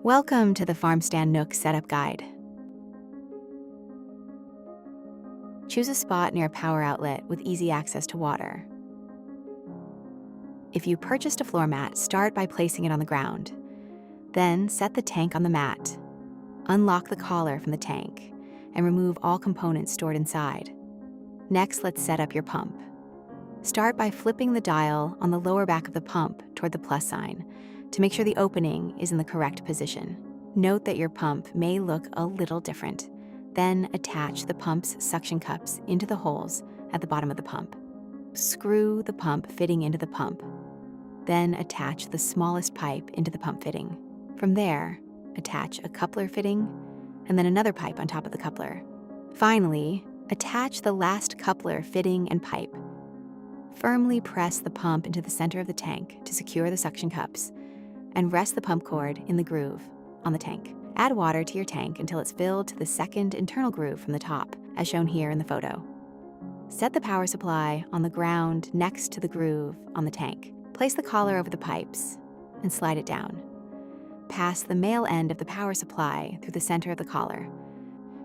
Welcome to the Farmstand Nook Setup Guide. Choose a spot near a power outlet with easy access to water. If you purchased a floor mat, start by placing it on the ground. Then set the tank on the mat. Unlock the collar from the tank and remove all components stored inside. Next, let's set up your pump. Start by flipping the dial on the lower back of the pump toward the plus sign to make sure the opening is in the correct position. Note that your pump may look a little different. Then attach the pump's suction cups into the holes at the bottom of the pump. Screw the pump fitting into the pump. Then attach the smallest pipe into the pump fitting. From there, attach a coupler fitting and then another pipe on top of the coupler. Finally, attach the last coupler fitting and pipe. Firmly press the pump into the center of the tank to secure the suction cups and rest the pump cord in the groove on the tank. Add water to your tank until it's filled to the second internal groove from the top, as shown here in the photo. Set the power supply on the ground next to the groove on the tank. Place the collar over the pipes and slide it down. Pass the male end of the power supply through the center of the collar.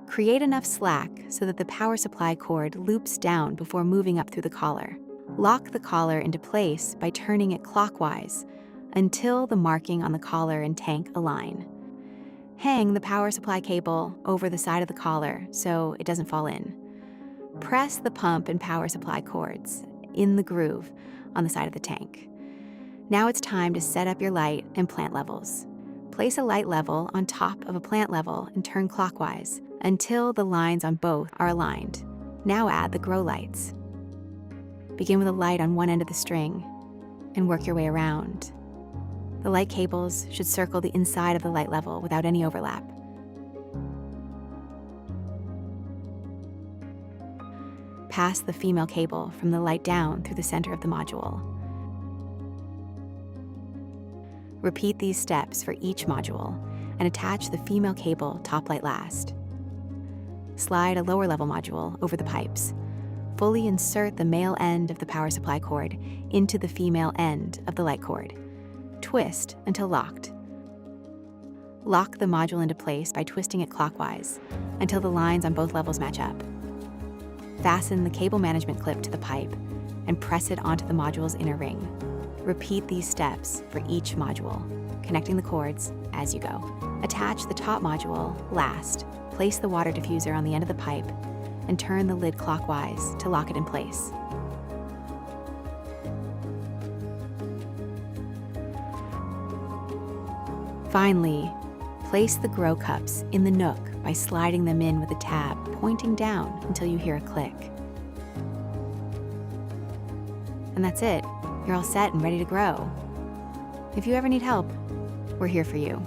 Create enough slack so that the power supply cord loops down before moving up through the collar. Lock the collar into place by turning it clockwise until the marking on the collar and tank align. Hang the power supply cable over the side of the collar so it doesn't fall in. Press the pump and power supply cords in the groove on the side of the tank. Now it's time to set up your light and plant levels. Place a light level on top of a plant level and turn clockwise until the lines on both are aligned. Now add the grow lights. Begin with a light on one end of the string and work your way around. The light cables should circle the inside of the light level without any overlap. Pass the female cable from the light down through the center of the module. Repeat these steps for each module and attach the female cable top light last. Slide a lower level module over the pipes. Fully insert the male end of the power supply cord into the female end of the light cord. Twist until locked. Lock the module into place by twisting it clockwise until the lines on both levels match up. Fasten the cable management clip to the pipe and press it onto the module's inner ring. Repeat these steps for each module, connecting the cords as you go. Attach the top module last. Place the water diffuser on the end of the pipe and turn the lid clockwise to lock it in place. Finally, place the grow cups in the nook by sliding them in with a tab pointing down until you hear a click. And that's it. You're all set and ready to grow. If you ever need help, we're here for you.